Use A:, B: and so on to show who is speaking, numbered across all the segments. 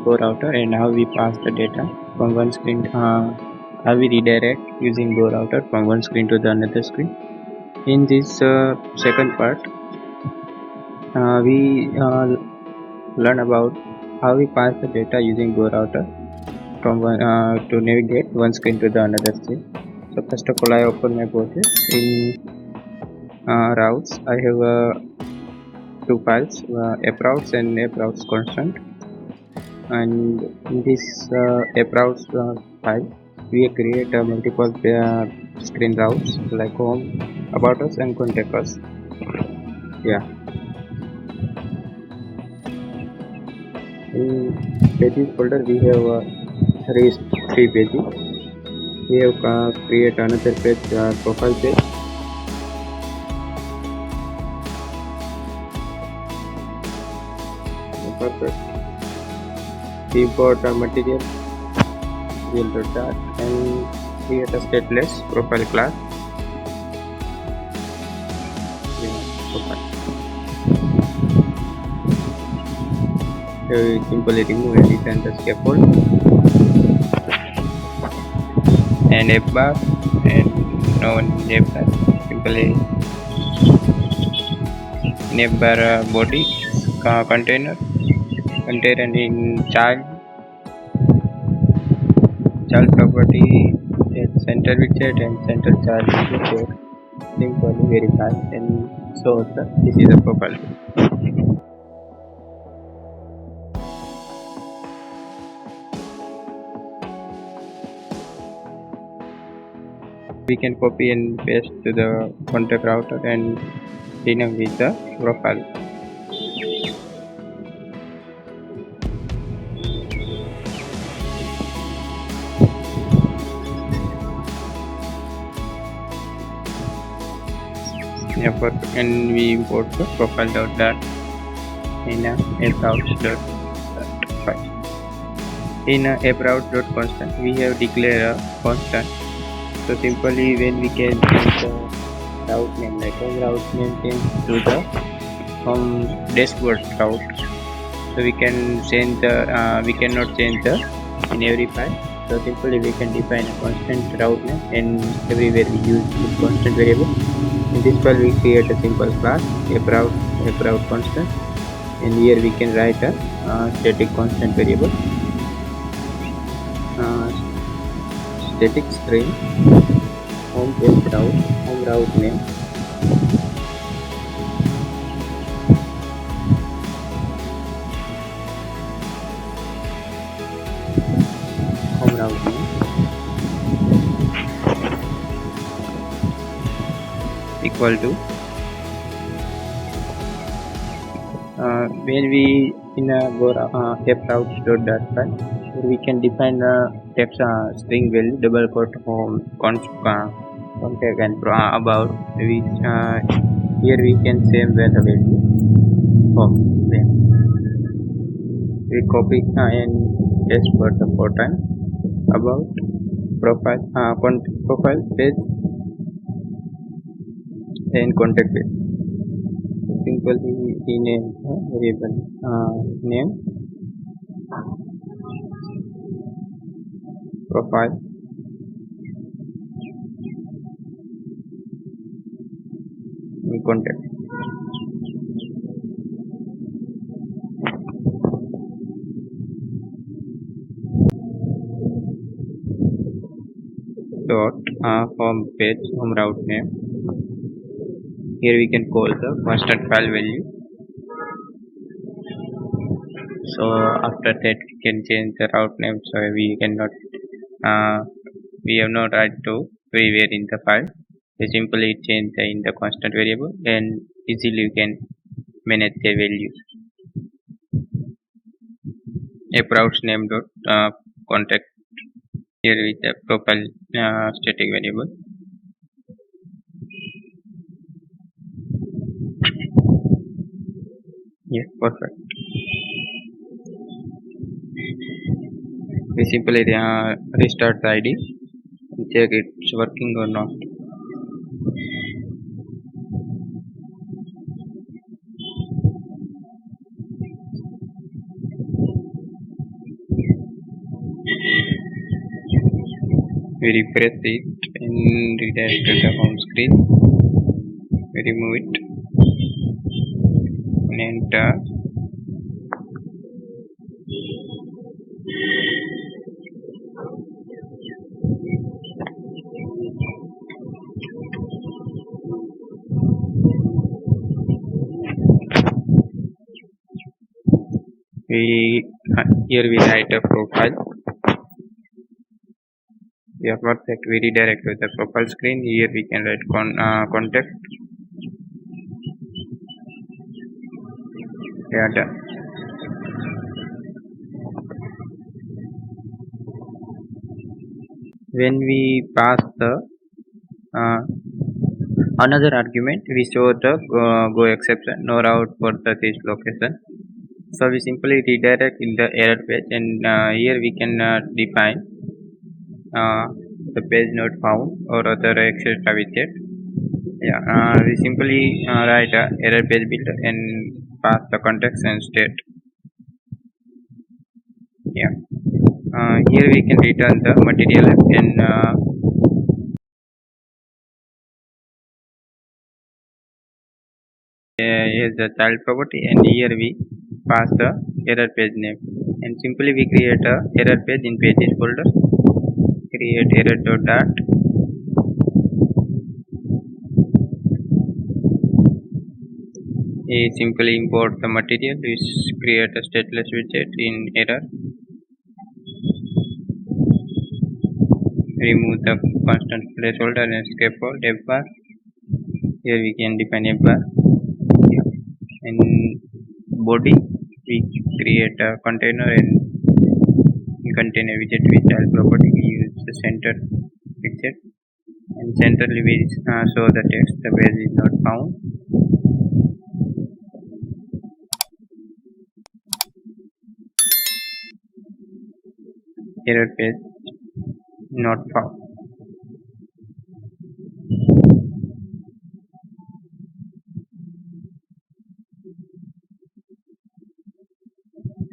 A: GoRouter and how we pass the data from one screen, how we redirect using GoRouter from one screen to the another screen. In this second part, we learn about how we pass the data using GoRouter from one to navigate one screen to the another screen. So first of all, I open my browser. In routes, I have two files, app routes and app routes constant. And in this app routes file, we create multiple screen routes like home, about us, and contact us. Yeah. In pages folder, we have three pages. We have create another page, profile page. Perfect. We import material dot and create a stateless profile class. So we simply remove edit and the scaffold and app bar and no app bar. Simply app bar body container in child property center widget and center child widget. Simply verify and show that this is a profile. We can copy and paste to the contact router and rename with the profile. And we import the profile.dart in approuts.file. In approuts.constant, we have declared a constant. So simply when we can change the route name, like home route name change to the home dashboard route. So we can change the we cannot change the in every file. So simply we can define a constant route name and everywhere we use this constant variable. In this file we create a simple class approut constant, and here we can write a static constant variable, static string home page route, home route name, home route name equal to when we in a approuts.dart file, we can define a text string value double quote home contact and about, which here we can save the value home. Then we copy and paste for the 4 times about profile page and contact page. Simply rename variable name profile and contact. Dot home page home route name. Here we can call the constant file value. So after that we can change the route name. So we cannot we have no right to everywhere in the file. We simply change in the constant variable and easily you can manage the values. Approuts name dot contact here with the profile static variable. Yeah, perfect. We simply restart the ID and check it's working or not. We refresh it and redirect to the home screen. We remove it and enter. Here we write a profile. Yeah, perfect. We redirect to the profile screen. Here we can write contact. Yeah, done. When we pass the another argument, we show the go exception, no route for this location. So we simply redirect in the error page, and here we can define the page not found or other extra widget. Yeah, we simply write a error page builder and pass the context and state. Yeah, here we can return the material and is the child property, and here we pass the error page name, and simply we create a error page in pages folder. Create error dot. We simply import the material. We create a stateless widget in error. Remove the constant placeholder and scaffold f bar. Here we can define f bar. In body we create a container, and in container widget with child property we use the center widget, and centrally we show the text the page is not found. Error page not found.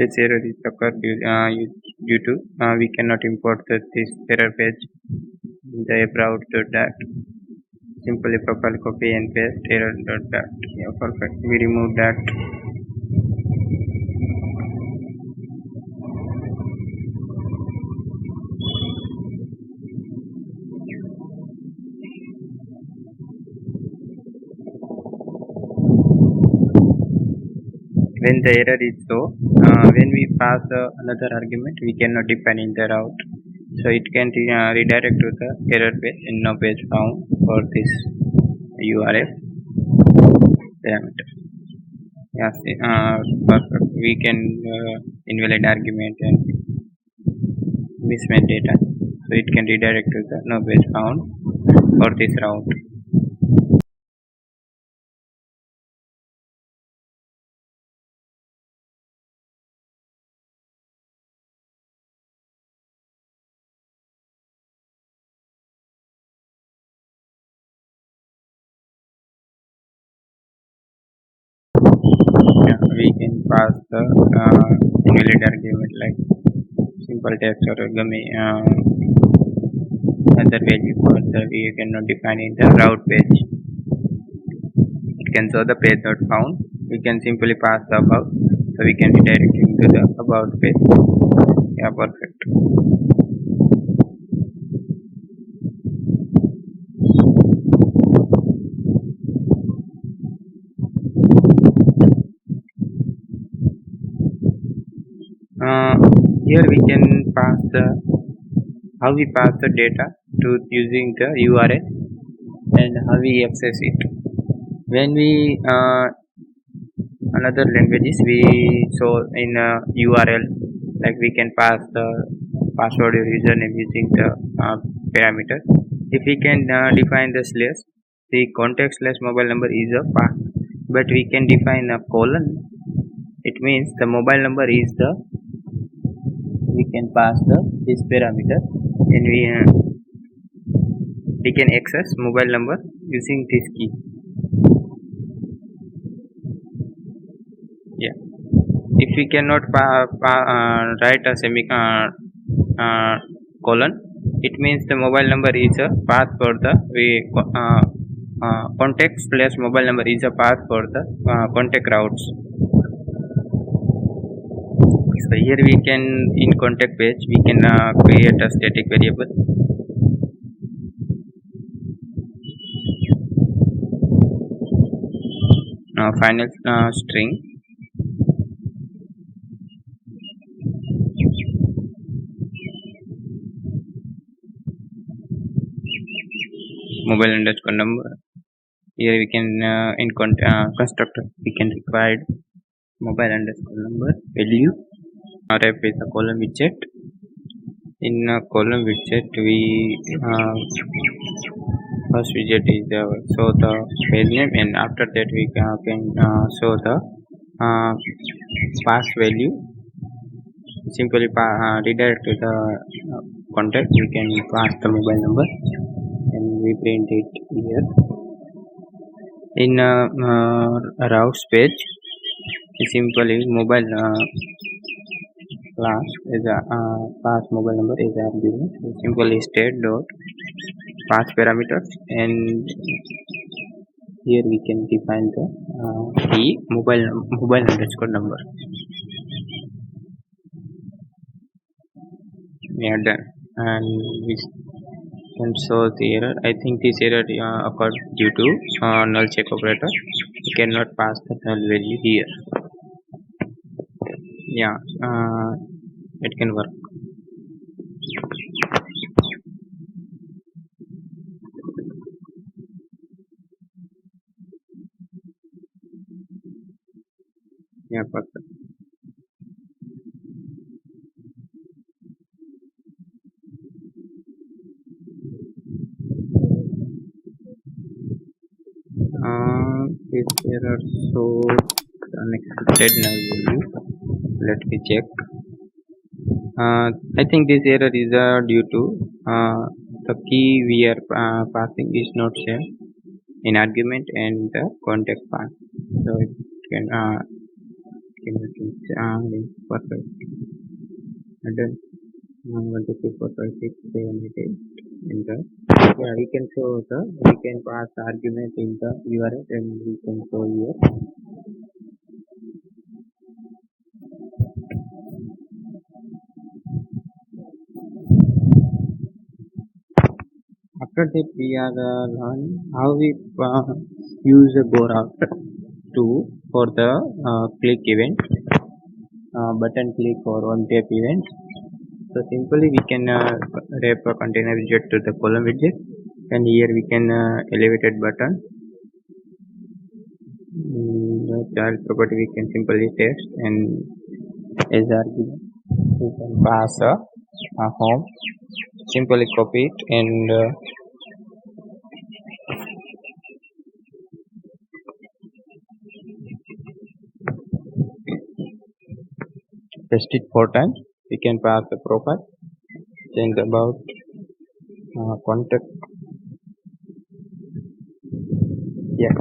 A: This error is occurred due to we cannot import this error page in the route.dat. Simply profile copy and paste error.dat. Yeah, perfect. We remove that. When the error is so, when we pass another argument, we cannot define in the route, so it can redirect to the error page and no page found for this URL parameter. Yes, perfect. We can invalid argument and mismatch data, so it can redirect to the no page found for this route. Yeah, we can pass the invalid argument like simple text or other value, but we cannot define in the route page. It can show the page not found. We can simply pass the above, so we can redirect into the about page. Yeah, perfect. Here we can pass the how we pass the data to using the URL and how we access it. When we another languages we show in URL, like we can pass the password or username using the parameter. If we can define the slash, the contact slash mobile number is a path, but we can define a colon. It means the mobile number is the, we can pass the this parameter, and we can access mobile number using this key. Yeah, if we cannot write a colon. It means the mobile number is a path for the contact slash mobile number is a path for the contact routes. So here we can, in contact page, we can create a static variable. Final string. Mobile underscore number. Here we can in constructor we can require mobile underscore number value. Wrap with a column widget. In a column widget, we first widget is show the page name, and after that we can show the pass value. Simply redirect to the contact. We can pass the mobile number and we print it here. In routes page, simply mobile class is a pass mobile number is argument. Simply state dot pass parameters, and here we can define the mobile underscore number. Yeah, done. And we can show the error. I think this error occurred due to null check operator. You cannot pass the null value here. Yeah, it can work. Yeah, perfect. This error shows unexpected null value. Let me check. I think this error is due to the key we are passing is not same in argument and the contact path. So it can perfect. And then 1 2 3 4 5 6 7 8 enter. Yeah, we can pass argument in the URL and we can show here. After that, we are learning how we use the GoRouter for the click event, button click or one tap event. So simply we can wrap a container widget to the column widget, and here we can elevated button. The child property we can simply text, and as argument we can pass a home. Simply copy it and paste it 4 times. We can pass the profile, change about contact. Yeah,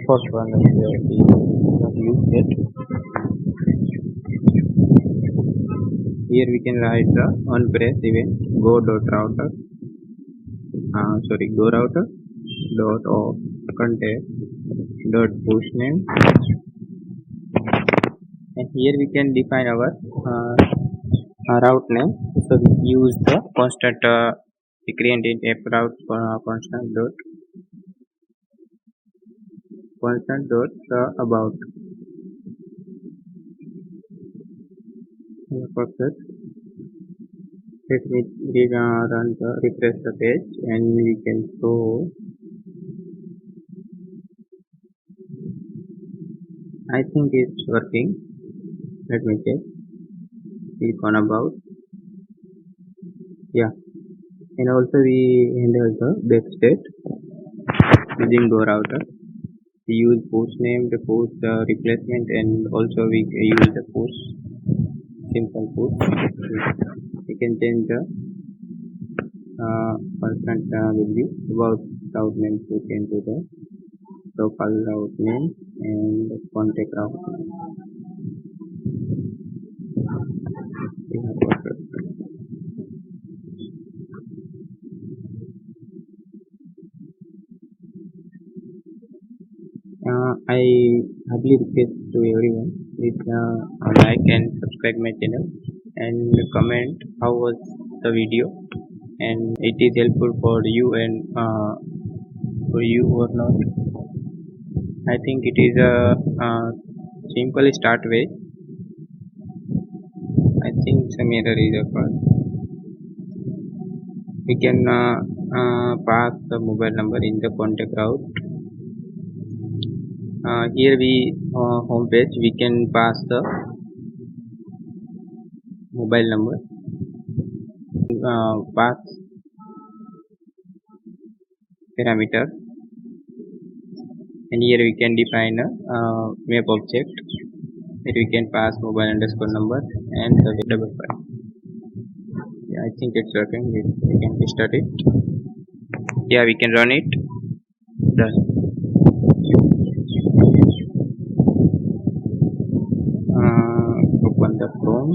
A: first one is not use it. Here we can write the on press event GoRouter dot of contact dot push name, and here we can define our route name. So we use the constant we created app route constant dot about. Perfect. Let me refresh the page and we can show. I think it's working. Let me check. Click on about. Yeah, and also we handle the backstate using GoRouter. We use push name, the push replacement, and also we use the push simple push. We can change the constant value about route name to change to the local route name and contact route name. kindly request to everyone please like and subscribe my channel and comment how was the video and it is helpful for you and for you or not. I think it is a simple start way. I think some error is occurred. We can pass the mobile number in the contact route. Here we home page we can pass the mobile number, pass parameter, and here we can define a map object. Here we can pass mobile underscore number and the double file. Yeah, I think it's working. We can start it. Yeah, we can run it. Done. Open the Chrome.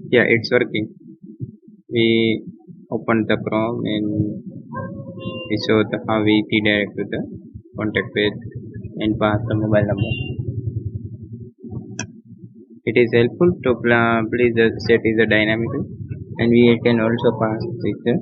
A: Yeah, it's working. We open the Chrome and we show how we redirect to the contact page and pass the mobile number. It is helpful to please set is a dynamic, and we can also pass with the